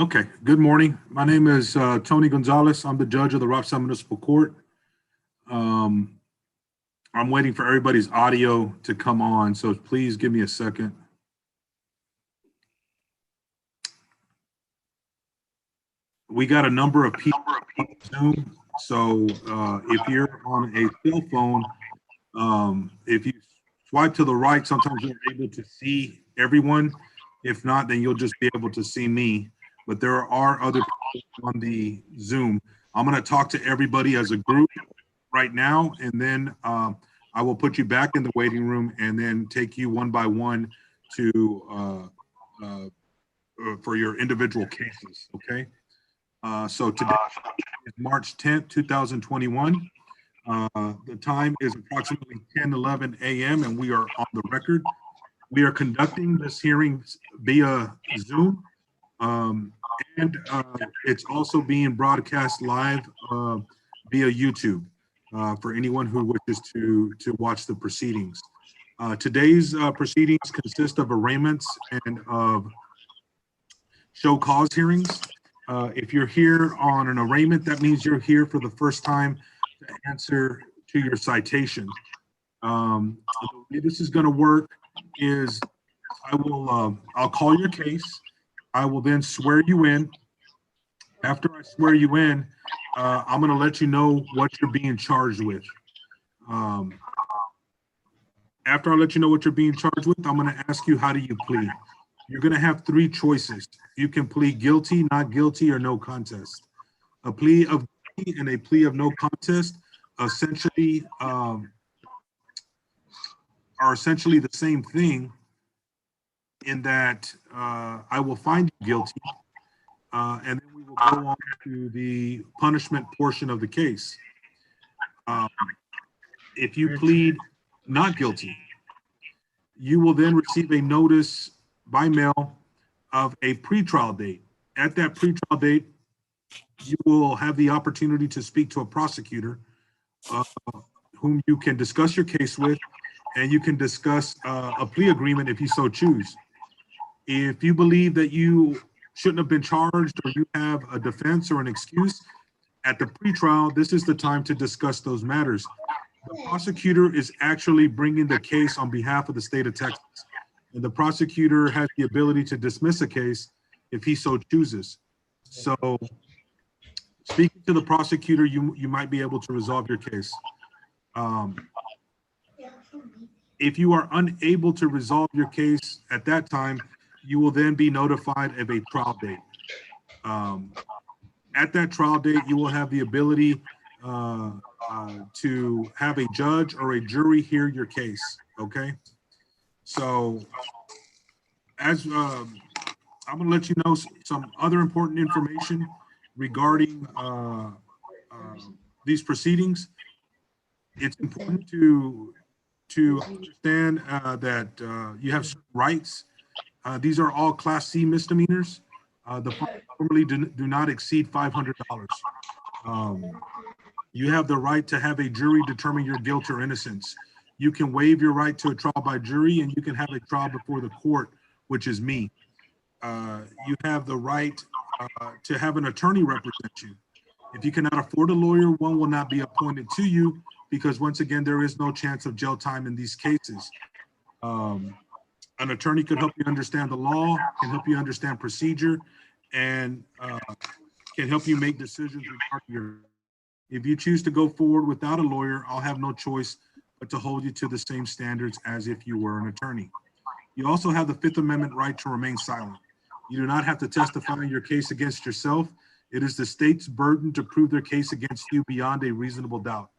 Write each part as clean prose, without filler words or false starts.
Okay, good morning. My name is Tony Gonzalez. I'm the judge of the Robstown Municipal Court. Um, I'm waiting for everybody's audio to come on, so please give me a second. We got a number of people on Zoom, so if you're on a cell phone, if you swipe to the right, sometimes you're able to see everyone. If not, then you'll just be able to see me. But there are other people on the Zoom. I'm going to talk to everybody as a group right now, and then I will put you back in the waiting room and then take you one by one to for your individual cases. Okay. So today is March 10th, 2021. The time is approximately 10:11 a.m. and we are on the record. We are conducting this hearing via Zoom, and it's also being broadcast live via YouTube for anyone who wishes to watch the proceedings. Today's proceedings consist of arraignments and of show cause hearings. If you're here on an arraignment, that means you're here for the first time to answer to your citation. The way this is going to work is I'll call your case. I will then swear you in. After I swear you in, I'm going to let you know what you're being charged with. After I let you know what you're being charged with, I'm going to ask you, how do you plead? You're going to have three choices. You can plead guilty, not guilty, or no contest. A plea of guilty and a plea of no contest essentially are essentially the same thing, in that I will find you guilty, and then we will go on to the punishment portion of the case. If you plead not guilty, you will then receive a notice by mail of a pretrial date. At that pretrial date, you will have the opportunity to speak to a prosecutor whom you can discuss your case with, and you can discuss a plea agreement if you so choose. If you believe that you shouldn't have been charged, or you have a defense or an excuse, at the pretrial, this is the time to discuss those matters. The prosecutor is actually bringing the case on behalf of the state of Texas, and the prosecutor has the ability to dismiss a case if he so chooses. So speaking to the prosecutor, you might be able to resolve your case. If you are unable to resolve your case at that time, you will then be notified of a trial date. At that trial date, you will have the ability to have a judge or a jury hear your case, okay? So as I'm gonna let you know some other important information regarding these proceedings. It's important to understand that you have certain rights. These are all Class C misdemeanors. The fines normally do not exceed $500. You have the right to have a jury determine your guilt or innocence. You can waive your right to a trial by jury, and you can have a trial before the court, which is me. You have the right to have an attorney represent you. If you cannot afford a lawyer, one will not be appointed to you, because once again, there is no chance of jail time in these cases. An attorney could help you understand the law, can help you understand procedure, and can help you make decisions regarding your. If you choose to go forward without a lawyer, I'll have no choice but to hold you to the same standards as if you were an attorney. You also have the Fifth Amendment right to remain silent. You do not have to testify in your case against yourself. It is the state's burden to prove their case against you beyond a reasonable doubt.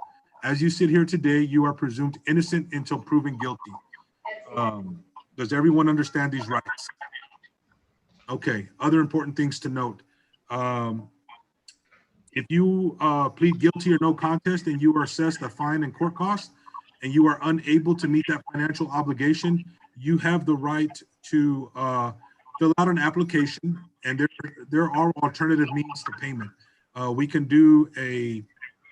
As you sit here today, you are presumed innocent until proven guilty. Does everyone understand these rights? Okay, other important things to note. If you plead guilty or no contest and you are assessed a fine and court costs, and you are unable to meet that financial obligation, you have the right to fill out an application, and there are alternative means to payment. We can do a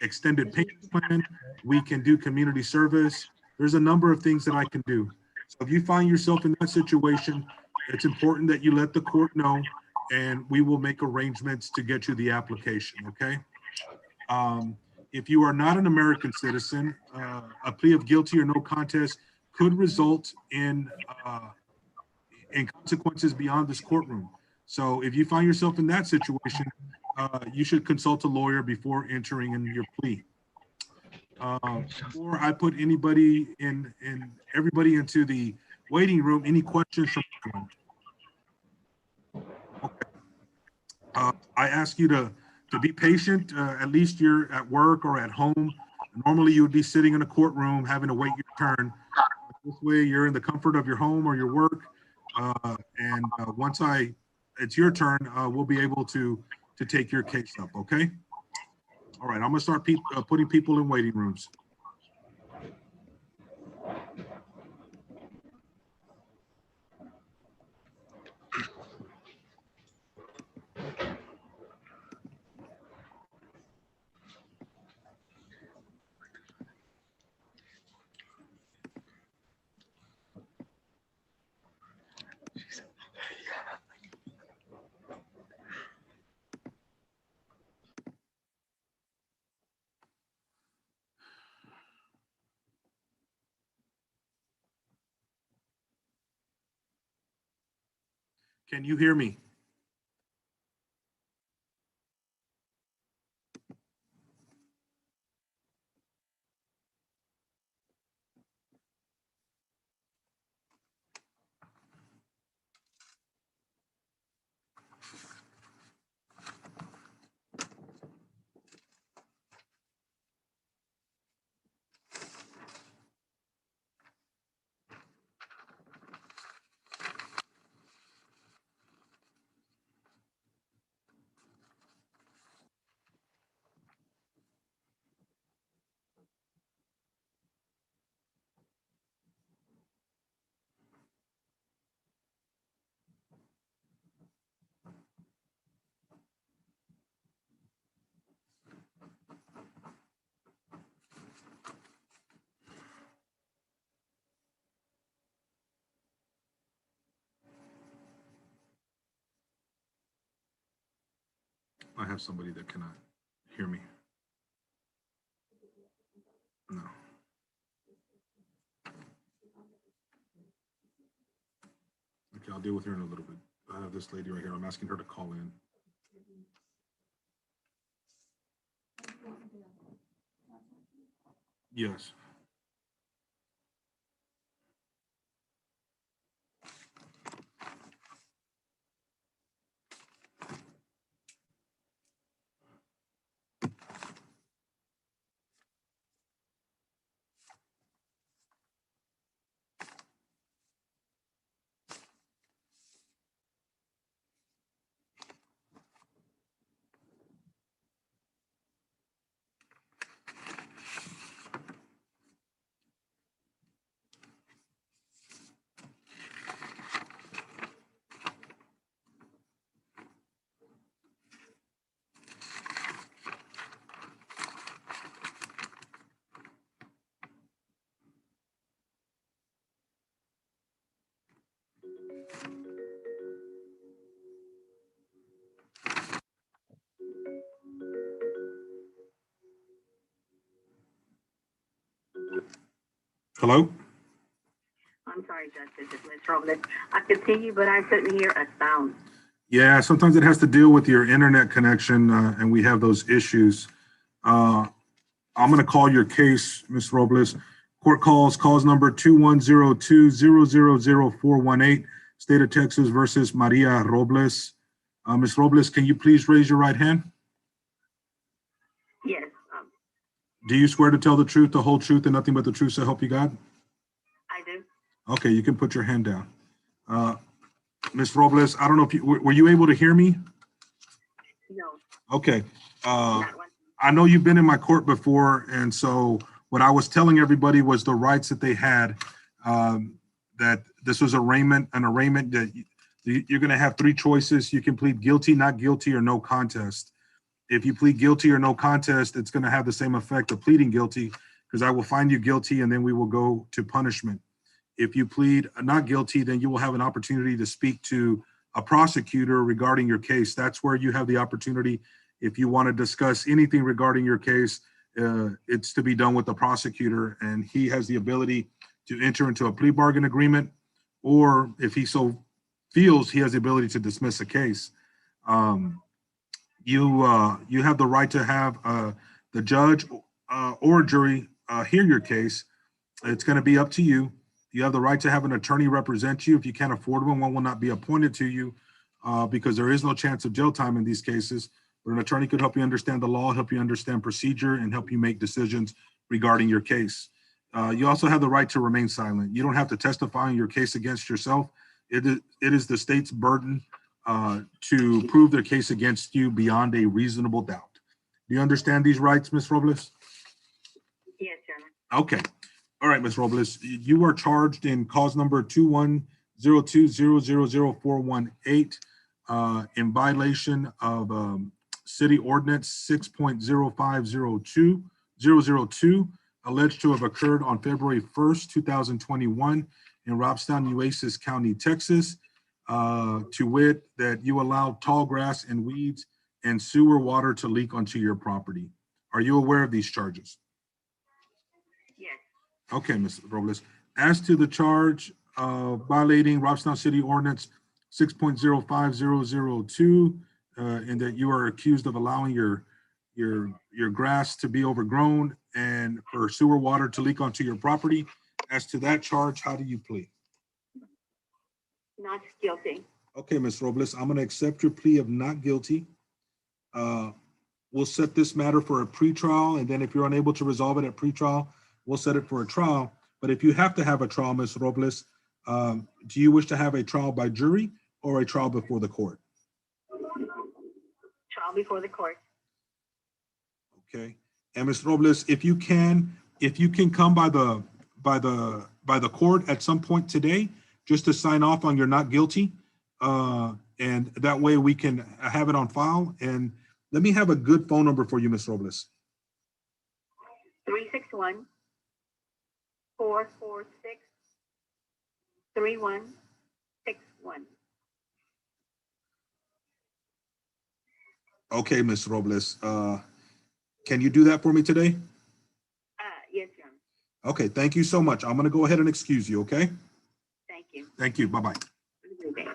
extended payment plan. We can do community service. There's a number of things that I can do. So if you find yourself in that situation, it's important that you let the court know, and we will make arrangements to get you the application, okay? If you are not an American citizen, a plea of guilty or no contest could result in consequences beyond this courtroom. So if you find yourself in that situation, you should consult a lawyer before entering in your plea. Before I put anybody everybody into the waiting room, any questions from anyone? Okay. I ask you to be patient. At least you're at work or at home. Normally you would be sitting in a courtroom having to wait your turn. This way you're in the comfort of your home or your work. Once it's your turn, we'll be able to take your case up, okay? All right, I'm gonna start putting people in waiting rooms. Can you hear me? I have somebody that cannot hear me. No. Okay, I'll deal with her in a little bit. I have this lady right here. I'm asking her to call in. Yes. Hello? I'm sorry, Justice, it's Ms. Robles. I could see you, but I couldn't hear a sound. Yeah, sometimes it has to deal with your internet connection, and we have those issues. I'm going to call your case, Ms. Robles. Court calls number 2102-000418, State of Texas versus Maria Robles. Ms. Robles, can you please raise your right hand? Yes. Do you swear to tell the truth, the whole truth, and nothing but the truth, so help you God? I do. Okay, you can put your hand down. Ms. Robles, I don't know if you, were you able to hear me? No. Okay. I know you've been in my court before, and so what I was telling everybody was the rights that they had, that this was an arraignment that you're going to have three choices. You can plead guilty, not guilty, or no contest. If you plead guilty or no contest, it's going to have the same effect of pleading guilty, because I will find you guilty and then we will go to punishment. If you plead not guilty, then you will have an opportunity to speak to a prosecutor regarding your case. That's where you have the opportunity. If you want to discuss anything regarding your case, it's to be done with the prosecutor, and he has the ability to enter into a plea bargain agreement, or if he so feels, he has the ability to dismiss a case. You have the right to have the judge or jury hear your case. It's going to be up to you. You have the right to have an attorney represent you. If you can't afford one will not be appointed to you because there is no chance of jail time in these cases. But an attorney could help you understand the law, help you understand procedure, and help you make decisions regarding your case. You also have the right to remain silent. You don't have to testify in your case against yourself. It is the state's burden to prove their case against you beyond a reasonable doubt. Do you understand these rights, Ms. Robles? Yes, Your Honor. Okay. All right, Ms. Robles, you are charged in cause number 2102000418 in violation of City Ordinance 6.0502002, alleged to have occurred on February 1st, 2021 in Robstown, Nueces County, Texas, to wit that you allowed tall grass and weeds and sewer water to leak onto your property. Are you aware of these charges? Yes. Okay, Ms. Robles. As to the charge of violating Robstown City Ordinance 6.05002, and that you are accused of allowing your grass to be overgrown and for sewer water to leak onto your property, as to that charge, how do you plead? Not guilty. Okay, Ms. Robles, I'm going to accept your plea of not guilty. We'll set this matter for a pretrial, and then if you're unable to resolve it at pretrial, we'll set it for a trial. But if you have to have a trial, Ms. Robles, do you wish to have a trial by jury or a trial before the court? Trial before the court. Okay. And Ms. Robles, if you can come by the court at some point today, just to sign off on you're not guilty, and that way we can have it on file. And let me have a good phone number for you, Ms. Robles. 361-446-3161. Okay, Ms. Robles. Can you do that for me today? Yes, Your Honor. Okay, thank you so much. I'm going to go ahead and excuse you, okay? Thank you. Thank you. Bye-bye. Okay.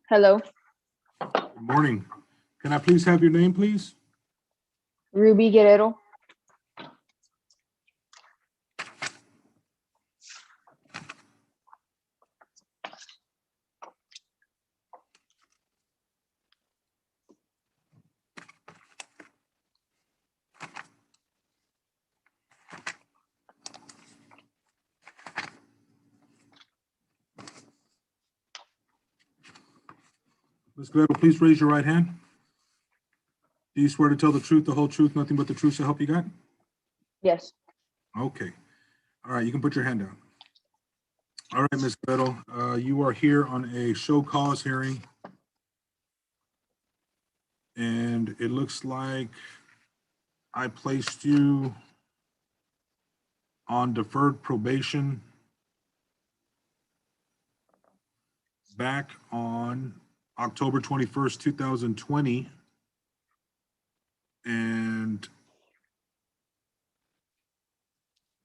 Hello, Good morning. Can I please have your name, please? Ruby Guerrero. Ms. Guerrero, please raise your right hand. Do you swear to tell the truth, the whole truth, nothing but the truth, so help you God? Yes. Okay. All right, you can put your hand down. All right, Ms. Guerrero, you are here on a show cause hearing. And it looks like I placed you on deferred probation back on October 21st, 2020. And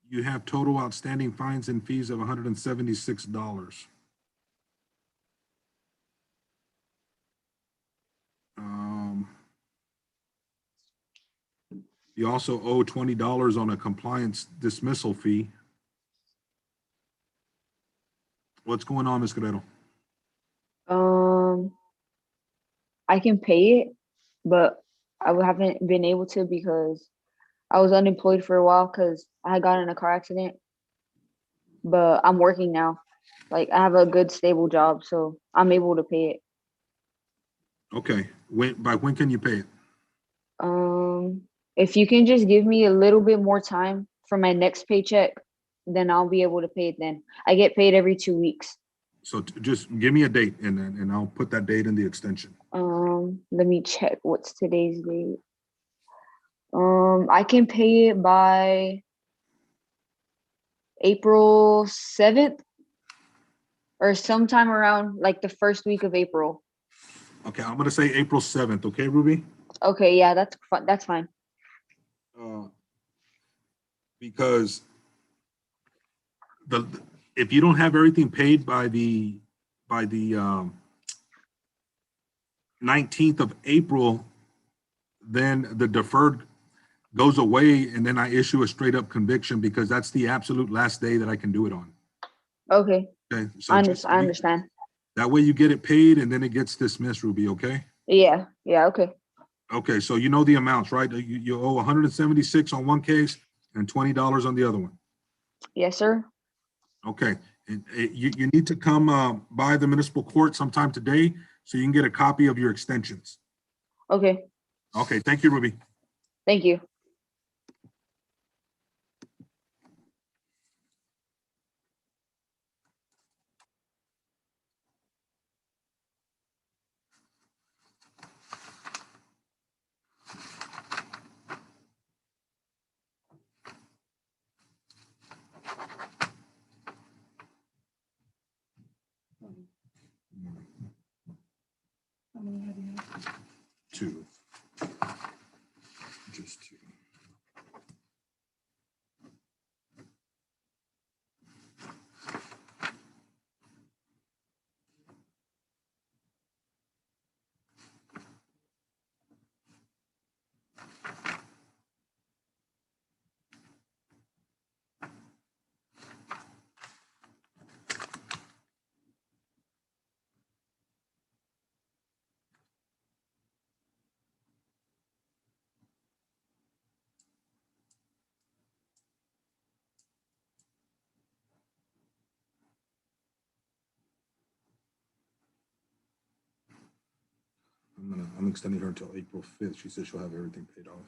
you have total outstanding fines and fees of $176. You also owe $20 on a compliance dismissal fee. What's going on, Ms. Guerrero? I can pay it, but haven't been able to because I was unemployed for a while because I had gotten in a car accident. But I'm working now. Like I have a good stable job, so I'm able to pay it. Okay, by when can you pay it? If you can just give me a little bit more time for my next paycheck, then I'll be able to pay it then. I get paid every 2 weeks. So just give me a date and I'll put that date in the extension. Let me check what's today's date. I can pay it by April 7th or sometime around like the first week of April. Okay, I'm gonna say April 7th, okay, Ruby? Okay, yeah, that's fine. That's fine. Because if you don't have everything paid by the 19th of April, then the deferred goes away and then I issue a straight up conviction because that's the absolute last day that I can do it on. Okay. Okay, so I understand. That way you get it paid and then it gets dismissed, Ruby, okay? Yeah, okay. Okay, so you know the amounts, right? You owe 176 on one case and $20 on the other one. Yes, sir. Okay, and you need to come by the municipal court sometime today so you can get a copy of your extensions. Okay. Okay, thank you, Ruby. Thank you. Two. Just two. I'm extending her until April 5th. She said she'll have everything paid off.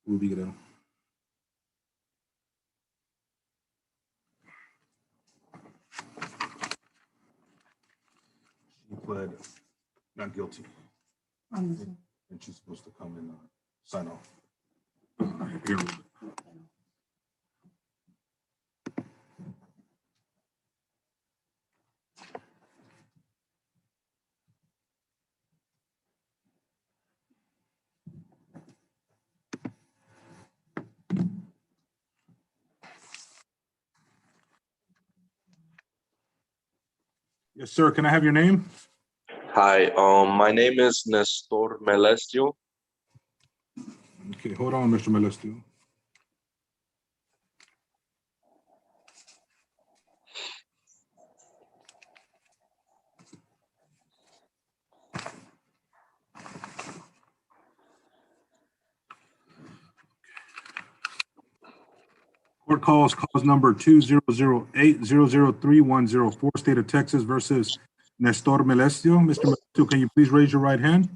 Ruby Goodell. She pled not guilty. And she's supposed to come and sign off. Here. Yes, sir. Can I have your name? Hi, my name is Nestor Melestio. Okay, hold on, Mr. Melestio. Court calls cause number 2008-003-104, State of Texas versus Nestor Melestio. Mr. Melestio, can you please raise your right hand?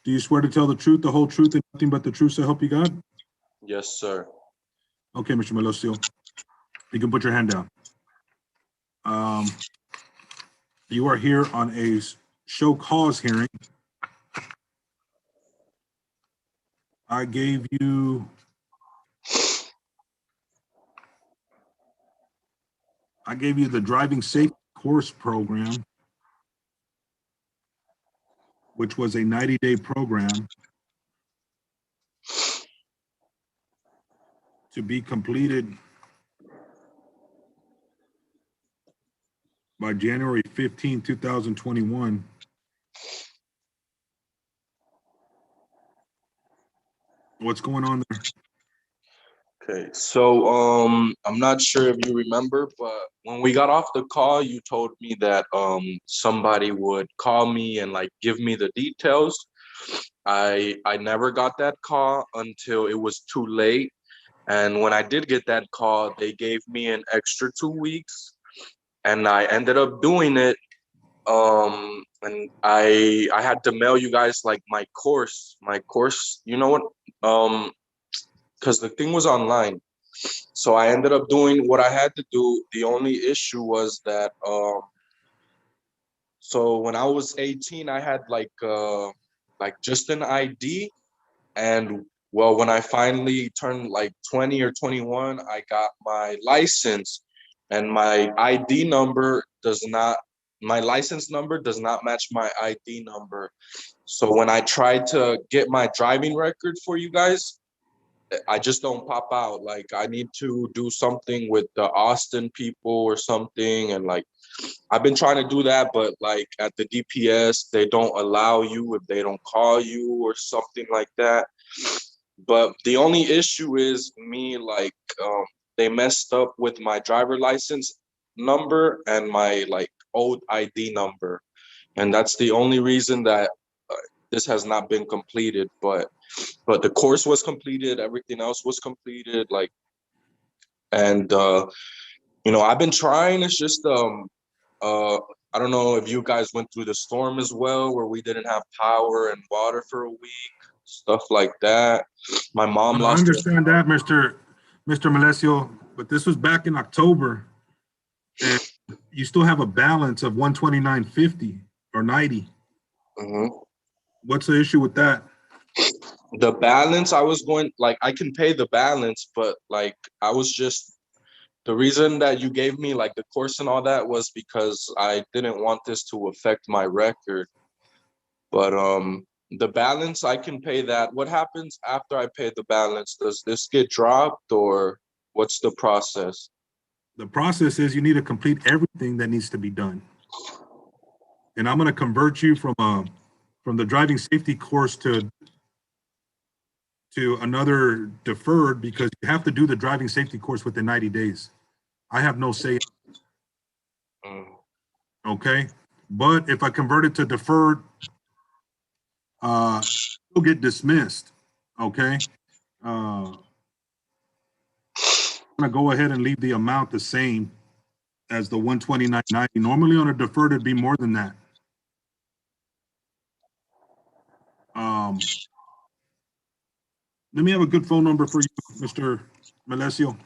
Do you swear to tell the truth, the whole truth, and nothing but the truth, so help you God? Yes, sir. Okay, Mr. Melestio, you can put your hand down. You are here on a show cause hearing. I gave you the driving safety course program, which was a 90-day program to be completed by January 15, 2021. What's going on there? Okay, so I'm not sure if you remember, but when we got off the call, you told me that somebody would call me and like give me the details. I never got that call until it was too late. And when I did get that call, they gave me an extra 2 weeks, and I ended up doing it. And I had to mail you guys like my course, you know what? Because the thing was online. So I ended up doing what I had to do. The only issue was that so when I was 18, I had like just an ID. And well, when I finally turned like 20 or 21, I got my license, and my license number does not match my ID number. So when I tried to get my driving record for you guys, I just don't pop out. Like I need to do something with the Austin people or something. And like I've been trying to do that, but like at the DPS, they don't allow you if they don't call you or something like that. But the only issue is me, like, they messed up with my driver license number and my like old ID number, and that's the only reason that this has not been completed. But the course was completed, everything else was completed, like, and I've been trying. It's just I don't know if you guys went through the storm as well, where we didn't have power and water for a week, stuff like that. My mom I lost her understand house. that, Mr. Melesio, but this was back in October, and you still have a balance of 129.50 or 90. Mhm. What's the issue with that? The balance, I was going, like, I can pay the balance, but like I was just, the reason that you gave me like the course and all that was because I didn't want this to affect my record. But the balance, I can pay that. What happens after I pay the balance? Does this get dropped, or what's the process? The process is you need to complete everything that needs to be done. And I'm going to convert you from the driving safety course to another deferred, because you have to do the driving safety course within 90 days. I have no say, Mm. okay? But if I convert it to deferred, you'll get dismissed, okay? I'm gonna go ahead and leave the amount the same as the 129.90. Normally on a deferred, it'd be more than that. Um, Let me have a good phone number for you, Mr. Melesio.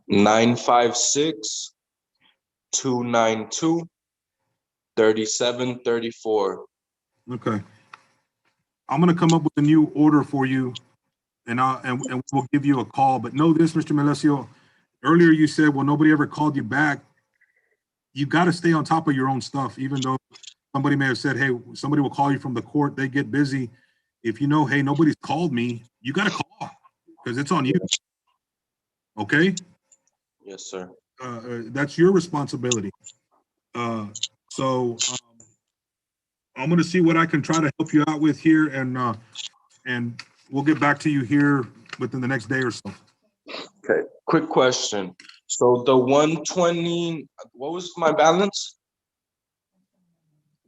956-292-3734. Okay. I'm gonna come up with a new order for you, and we'll give you a call. But know this, Mr. Melesio. Earlier you said, well, nobody ever called you back. You got to stay on top of your own stuff, even though somebody may have said, hey, somebody will call you from the court. They get busy. If you know, hey, nobody's called me, you got to call because it's on you. Okay. Yes, sir. That's your responsibility. So I'm going to see what I can try to help you out with here, and we'll get back to you here within the next day or so. Okay, quick question. So the 120, what was my balance?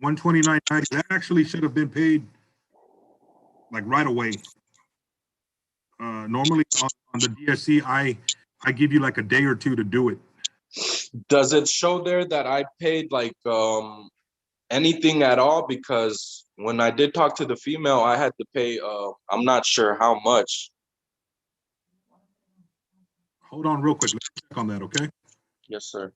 129.90. That actually should have been paid like right away. Normally on the DSC, I give you like a day or two to do it. Does it show there that I paid like anything at all? Because when I did talk to the female, I had to pay I'm not sure how much. Hold on real quick. Let me check on that, okay? Yes, sir.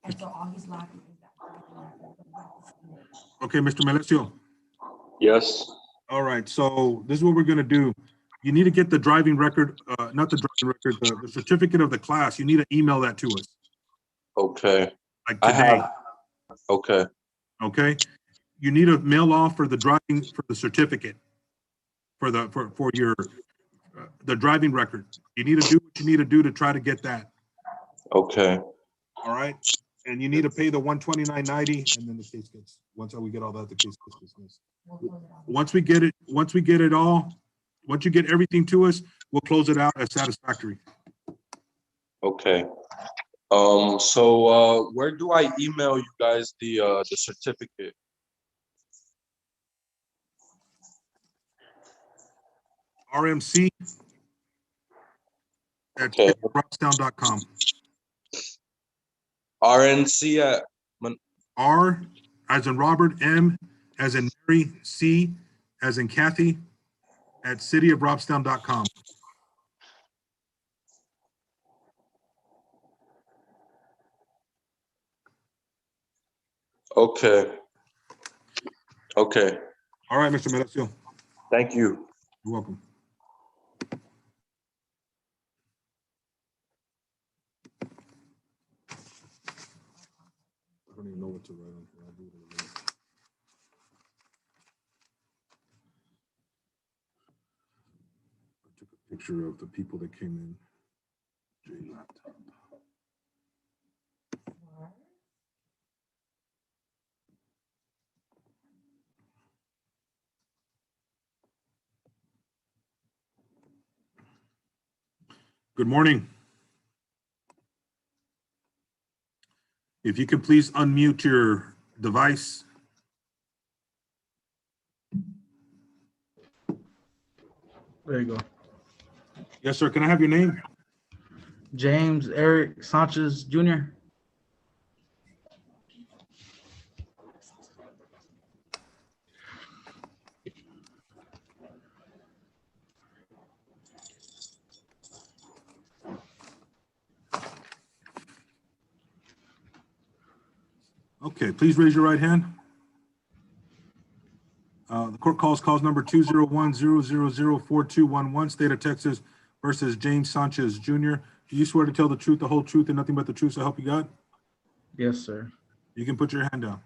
And so all he's lacking is that driving record, but you have to submit it. Okay, Mr. Melesio. Yes. All right, so this is what we're gonna do. You need to get the driving record, not the driving record, the certificate of the class. You need to email that to us, Okay. like I today, have. Okay. okay? You need to mail off for the driving, for the certificate, for your, the driving record. You need to do what you need to do to try to get that, Okay. all right? And you need to pay the $129.90, and then the case gets, once we get all that, the case gets dismissed. We'll close it out. Once we get it all, once you get everything to us, we'll close it out as satisfactory. Okay. So where do I email you guys the certificate? RMC at Okay. robstown.com. RNC at R as in Robert, M as in Mary, C as in Kathy at cityofrobstown.com. Okay. Okay. All right, Mr. Melesio. Thank you. You're welcome. I don't even know what to write on here. I'll do it in a minute. I took a picture of the people that came in. J laptop. Good morning. If you could please unmute your device. There you go. Yes, sir. Can I have your name? James Eric Sanchez Jr. Okay, please raise your right hand. The court calls number 201-000-4211, State of Texas versus James Sanchez Jr. Do you swear to tell the truth, the whole truth, and nothing but the truth, so help you God? Yes, sir. You can put your hand down.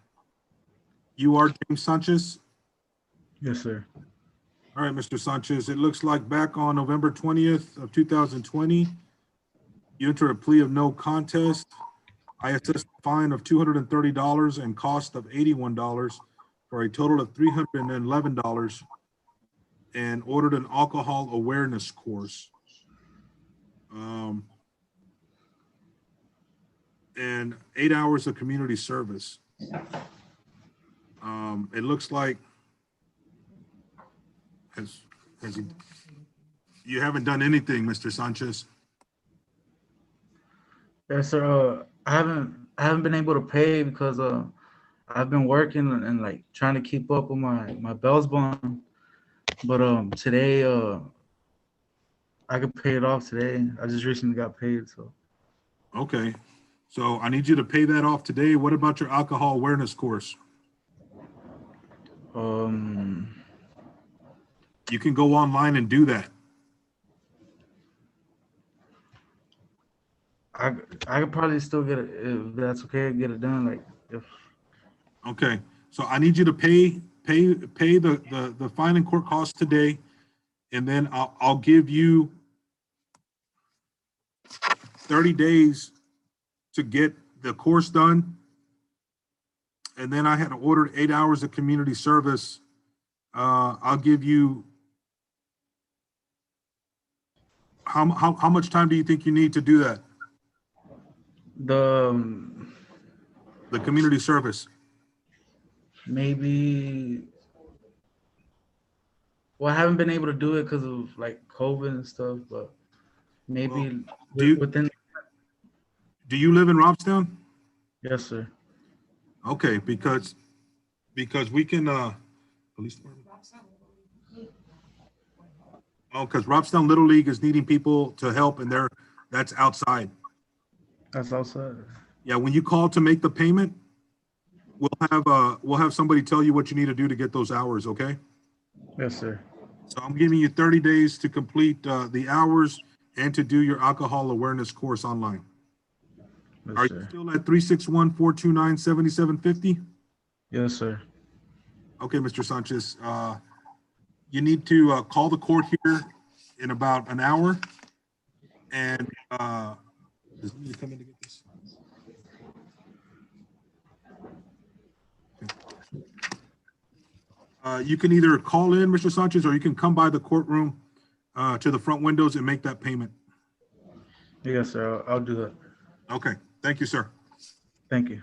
You are James Sanchez? Yes, sir. All right, Mr. Sanchez, it looks like back on November 20th of 2020, you entered a plea of no contest. I assessed a fine of $230 and cost of $81 for a total of $311 and ordered an alcohol awareness course. And 8 hours of community service. It looks like you haven't done anything, Mr. Sanchez. Yes, sir. I haven't been able to pay because I've been working and like trying to keep up with my bells bond. But today I could pay it off today. I just recently got paid, so. Okay, so I need you to pay that off today. What about your alcohol awareness course? You can go online and do that. I could probably still get it if that's okay. Get it done, like if. Okay, so I need you to pay the fine and court costs today, and then I'll give you 30 days to get the course done. And then I had ordered 8 hours of community service. I'll give you, how much time do you think you need to do that? The community service. maybe. Well, I haven't been able to do it because of like COVID and stuff, but maybe within. Do you live in Robstown? Yes, sir. Okay, because we can police department. Oh, because Robstown Little League is needing people to help, and that's outside. That's outside. Yeah, when you call to make the payment, we'll have somebody tell you what you need to do to get those hours, okay? Yes, sir. So I'm giving you 30 days to complete the hours and to do your alcohol awareness course online. Yes, Are you sir. still at 361-429-7750? Yes, sir. Okay, Mr. Sanchez, you need to call the court here in about an hour. And does he need to come in to get this? You can either call in, Mr. Sanchez, or you can come by the courtroom to the front windows and make that payment. Yes, sir. I'll do that. Okay, thank you, sir. Thank you.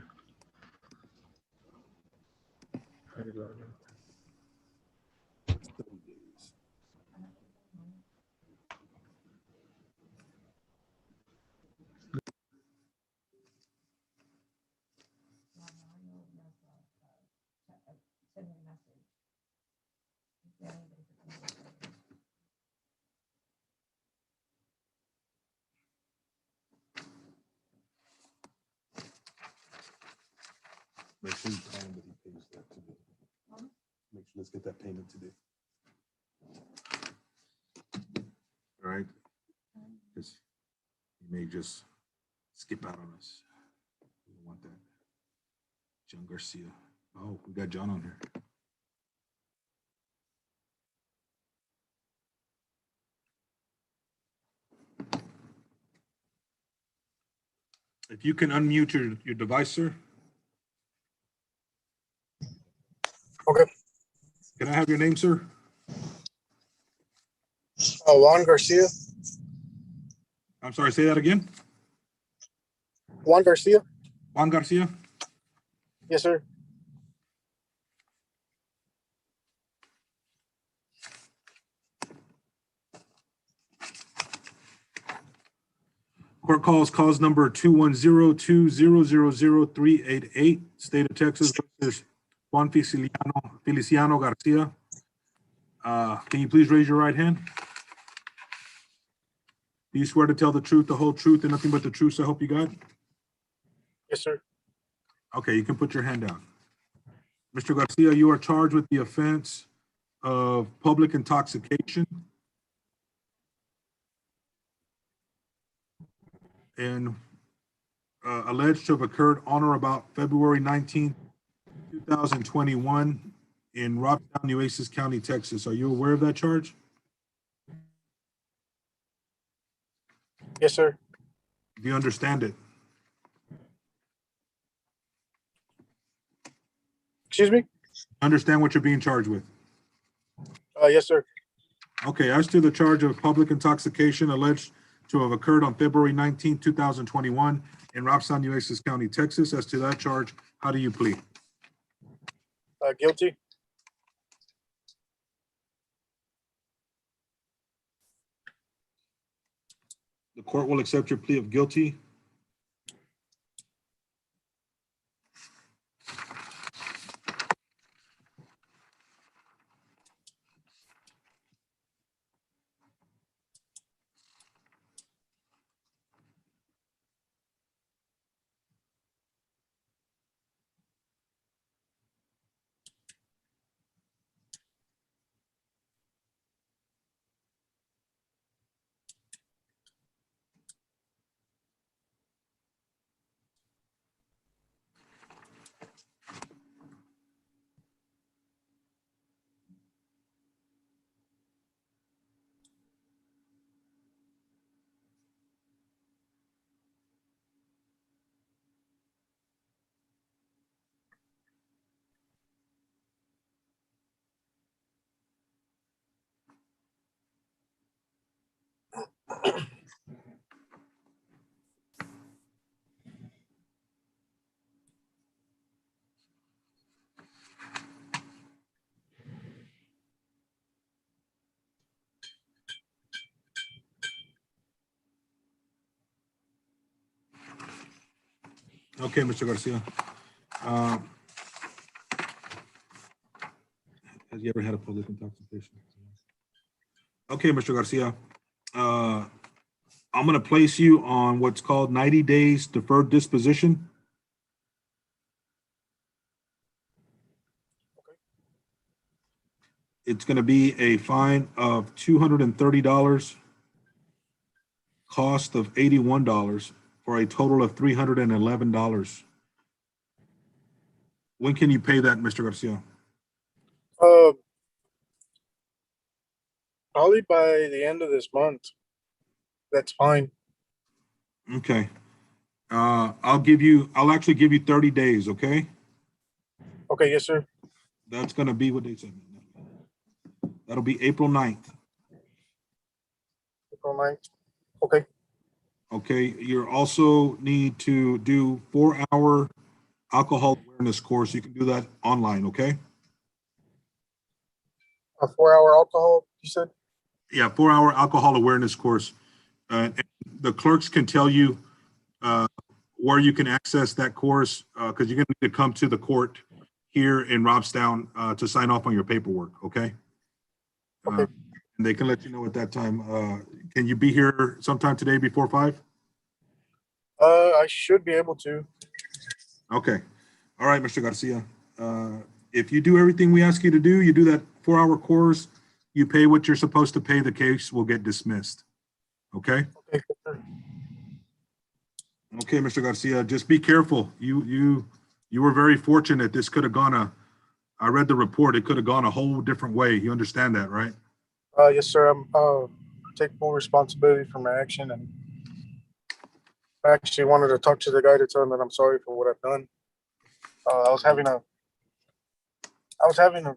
Send me a message. If anybody could come over. Make sure you tell him that he pays that today. Make sure, let's get that payment today. All right? Because he may just skip out on us. We don't want that. John Garcia. Oh, we got John on here. If you can unmute your device, sir. Okay. Can I have your name, sir? Juan Garcia. I'm sorry, say that again. Juan Garcia. Juan Garcia. Yes, sir. Court calls cause number 210-2000388, State of Texas versus Juan Feliciano Garcia. Can you please raise your right hand? Do you swear to tell the truth, the whole truth, and nothing but the truth, so help you God? Yes, sir. Okay, you can put your hand down. Mr. Garcia, you are charged with the offense of public intoxication and alleged to have occurred on or about February 19th, 2021 in Robstown, Nueces County, Texas. Are you aware of that charge? Yes, sir. Do you understand it? Excuse me? Understand what you're being charged with? Yes, sir. Okay, as to the charge of public intoxication alleged to have occurred on February 19th, 2021 in Robstown, Nueces County, Texas, as to that charge, how do you plead? Guilty. The court will accept your plea of guilty. Okay, Mr. Garcia. Has you ever had a public intoxication? Okay, Mr. Garcia. I'm going to place you on what's called 90 days deferred disposition. It's going to be a fine of $230, cost of $81, for a total of $311. When can you pay that, Mr. Garcia? Probably by the end of this month. That's fine. Okay. I'll actually give you 30 days, okay? Okay, yes, sir. That's going to be what they said. That'll be April 9th. April 9th. Okay. Okay, you also need to do 4-hour alcohol awareness course. You can do that online, okay? A 4-hour alcohol, you said? Yeah, 4-hour alcohol awareness course. And the clerks can tell you where you can access that course, because you're going to need to come to the court here in Robstown to sign off on your paperwork, okay? Okay. And they can let you know at that time. Can you be here sometime today before 5? I should be able to. Okay. All right, Mr. Garcia. If you do everything we ask you to do, you do that 4-hour course, you pay what you're supposed to pay, the case will get dismissed. Okay? Okay, yes, sir. Okay, Mr. Garcia, just be careful. You were very fortunate. This could have gone I read the report, it could have gone a whole different way. You understand that, right? Yes, sir. I'm take full responsibility for my action, and I actually wanted to talk to the guy to tell him that I'm sorry for what I've done. I was having a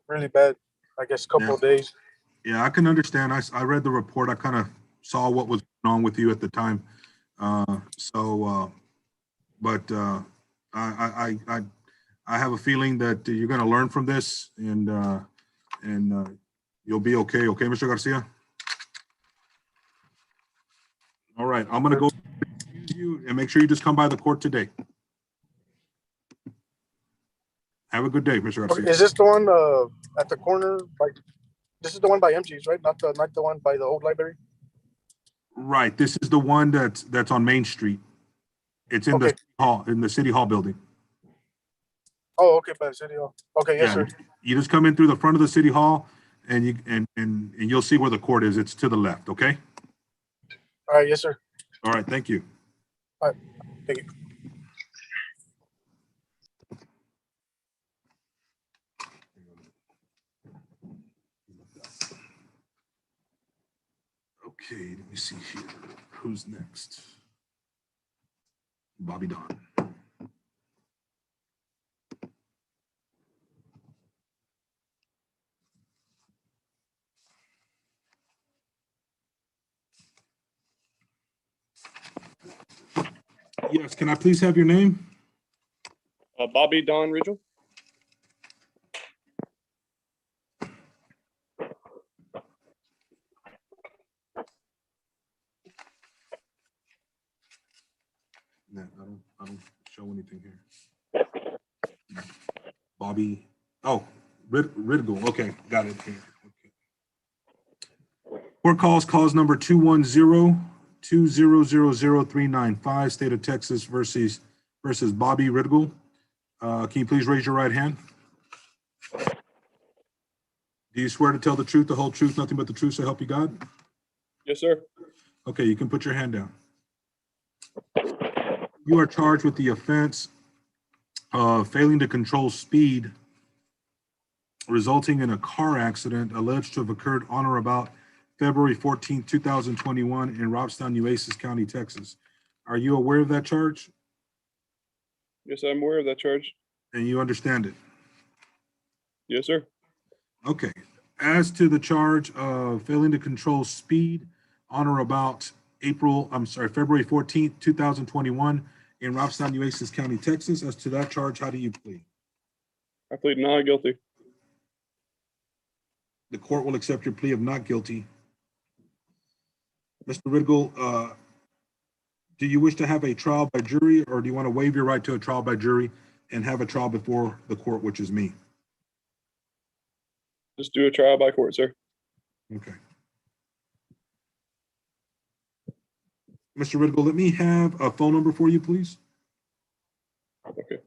really bad, I guess, couple of days. Yeah, I can understand. I read the report. I kind of saw what was going on with you at the time. But I have a feeling that you're going to learn from this, and you'll be okay. Okay, Mr. Garcia? All right, I'm going to go excuse you and make sure you just come by the court today. Have a good day, Mr. Okay, Garcia. is this the one at the corner? Like, this is the one by MG's, right? Not the one by the old library. Right, this is the one that's on Main Street. It's in the city hall building. Oh, okay, by the city hall. Okay, yes, Yeah, sir. you just come in through the front of the city hall, and you'll see where the court is. It's to the left. Okay. All right, yes, sir. All right. Thank you. All right, thank you. Okay, let me see here. Who's next? Bobby Don. Yes, can I please have your name? Bobby Don Ridgel. No, I don't show anything here. Bobby. Oh, Ridgel. Okay, got it here. Okay. Court calls number 210-2000395, State of Texas versus Bobby Ridgel. Can you please raise your right hand? Do you swear to tell the truth, the whole truth, nothing but the truth, so help you God? Yes, sir. Okay, you can put your hand down. You are charged with the offense of failing to control speed resulting in a car accident alleged to have occurred on or about February 14th, 2021 in Robstown, Nueces County, Texas. Are you aware of that charge? Yes, I'm aware of that charge. And you understand it? Yes, sir. Okay. As to the charge of failing to control speed on or about February 14th, 2021 in Robstown, Nueces County, Texas, as to that charge, how do you plead? I plead not guilty. The court will accept your plea of not guilty. Mr. Ridgel, do you wish to have a trial by jury, or do you want to waive your right to a trial by jury and have a trial before the court, which is me? Just do a trial by court, sir. Okay. Mr. Ridgel, let me have a phone number for you, please. Okay.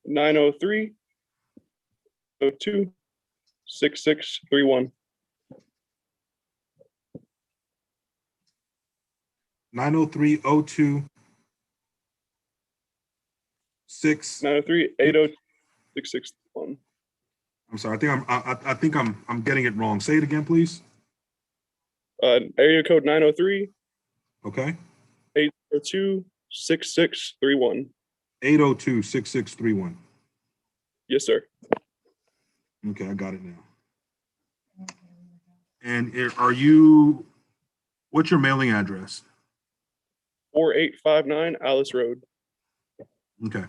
903 02 6631. 903-02-6. 903 802 6631. I'm sorry. I think I'm getting it wrong. Say it again, please. Area code 903 Okay. 802 6631. 802-6631. Yes, sir. Okay, I got it now. And what's your mailing address? 4859 Alice Road. Okay.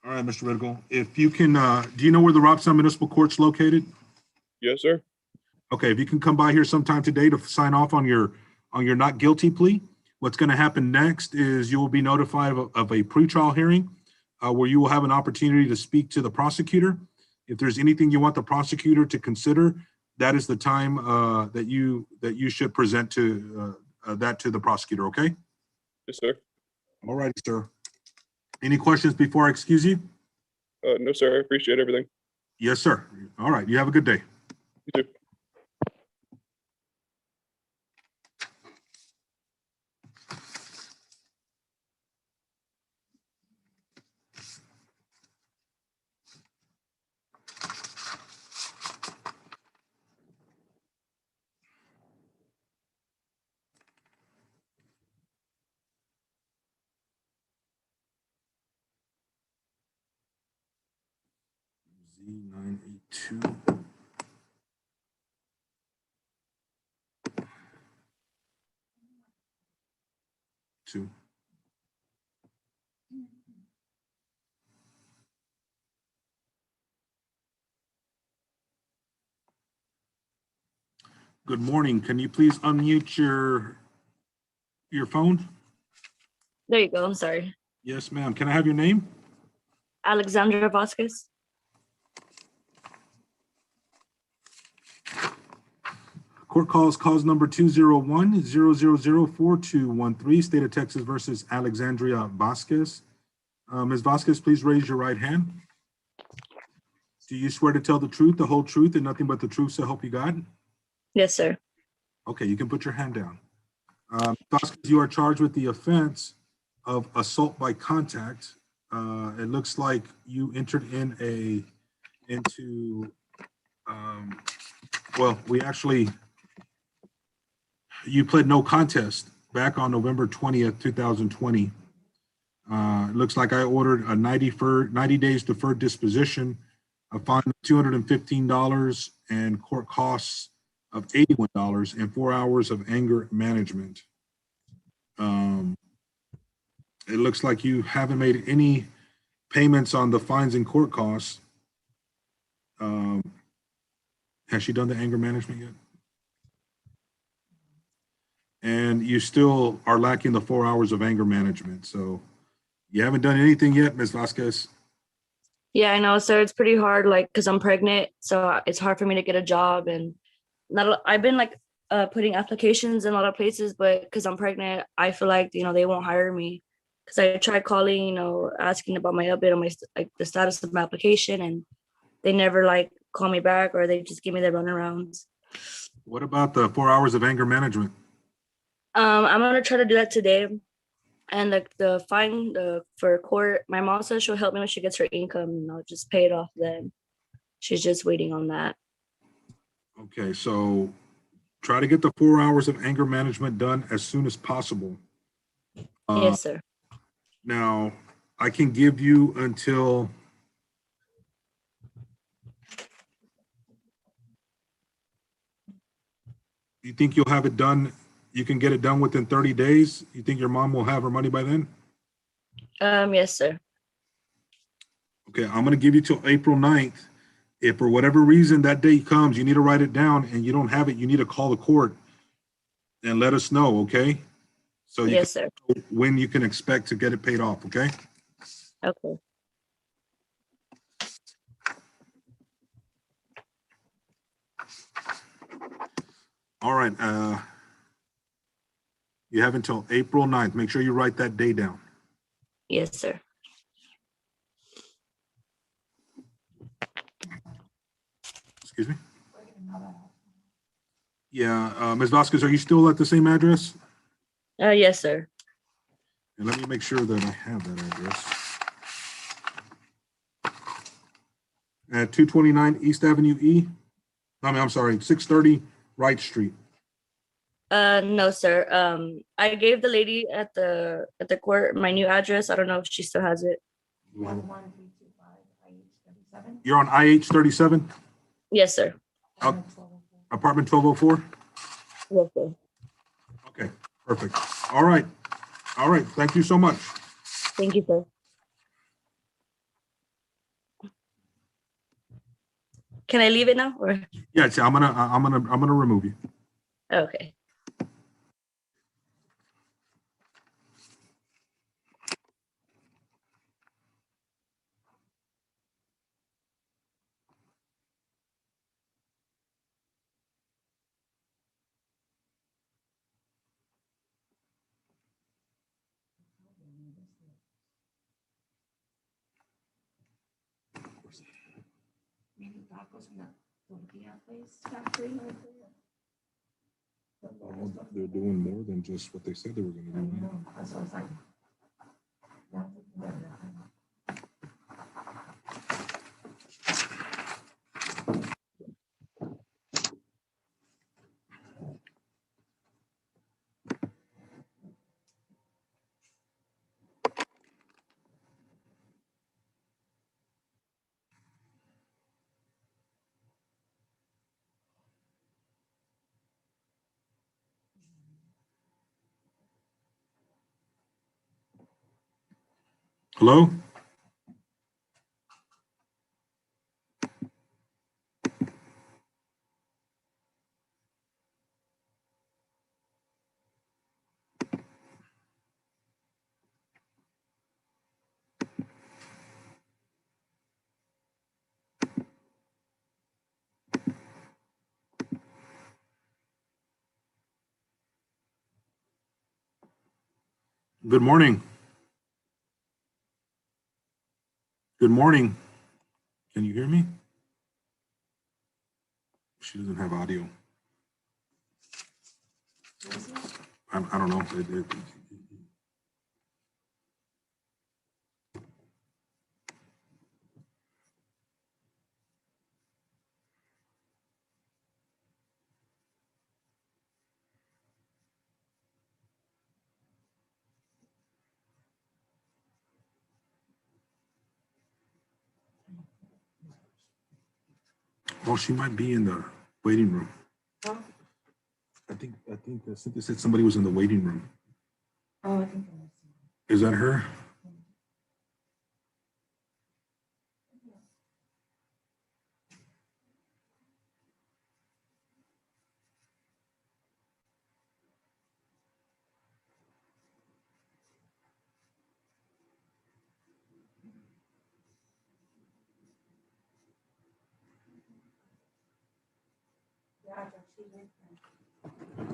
All right, Mr. Ridgel, if you can, do you know where the Robstown Municipal Court's located? Yes, sir. Okay, if you can come by here sometime today to sign off on your not guilty plea, what's going to happen next is you will be notified of a pretrial hearing where you will have an opportunity to speak to the prosecutor. If there's anything you want the prosecutor to consider, that is the time that you should present to that to the prosecutor. Okay. Yes, sir. All righty, sir. Any questions before I excuse you? No, sir. I appreciate everything. Yes, sir. All right. You have a good day. You too. Z982. Two. Good morning. Can you please unmute your phone? There you go. I'm sorry. Yes, ma'am. Can I have your name? Alexandra Vasquez. Court calls cause number 201-000-4213, State of Texas versus Alexandria Vasquez. Ms. Vasquez, please raise your right hand. Do you swear to tell the truth, the whole truth, and nothing but the truth, so help you God? Yes, sir. Okay, you can put your hand down. Vasquez, you are charged with the offense of assault by contact. It looks like you entered you pled no contest back on November 20th, 2020. It looks like I ordered a 90 days deferred disposition, a fine of $215 and court costs of $81 and 4 hours of anger management. It looks like you haven't made any payments on the fines and court costs. Has she done the anger management yet? And you still are lacking the 4 hours of anger management. So you haven't done anything yet, Ms. Vasquez. Yeah, I know, sir. It's pretty hard, like, because I'm pregnant, so it's hard for me to get a job, and I've been like putting applications in a lot of places, but because I'm pregnant, I feel like they won't hire me. Because I tried calling, asking about my update on my the status of my application, and they never like call me back, or they just give me the runarounds. What about the 4 hours of anger management? I'm gonna try to do that today. And the fine for court, my mom says she'll help me when she gets her income, and I'll just pay it off then. She's just waiting on that. Okay, so try to get the 4 hours of anger management done as soon as possible. Yes, sir. Now, I can give you until you think you'll have it done. You can get it done within 30 days. You think your mom will have her money by then? Yes, sir. Okay, I'm gonna give you till April 9th. If for whatever reason that day comes, you need to write it down and you don't have it, you need to call the court and let us know, okay? So you Yes, sir. can know when you can expect to get it paid off, okay? Okay. All right, You have until April 9th. Make sure you write that day down. Yes, sir. Excuse me? Yeah, Ms. Vasquez, are you still at the same address? Yes, sir. And let me make sure that I have that address. At 229 East Avenue E? I'm sorry, 630 Wright Street. No, sir. I gave the lady at the court my new address. I don't know if she still has it. 11325 IH37. You're on IH 37, Yes, sir. apartment 1204? Yes, sir. Okay, perfect. All right. All right. Thank you so much. Thank you, sir. Can I leave it now or? Yeah, I'm gonna remove you. Okay. Maybe tacos from that tortilla place factory right there. They're doing more than just what they said they were gonna I do. know, that's what I was like. Hello? Good morning. Good morning. Can you hear me? She doesn't have audio. I don't know. Well, she might be in the waiting room. I think Cynthia said somebody was in the waiting room. Oh, I think. Is that her?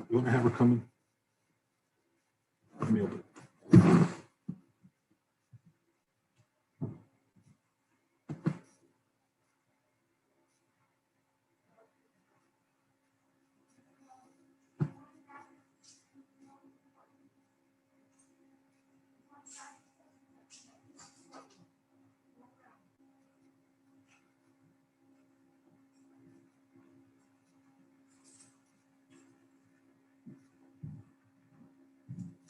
You want to have her come in? Let me open it.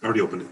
I already opened it.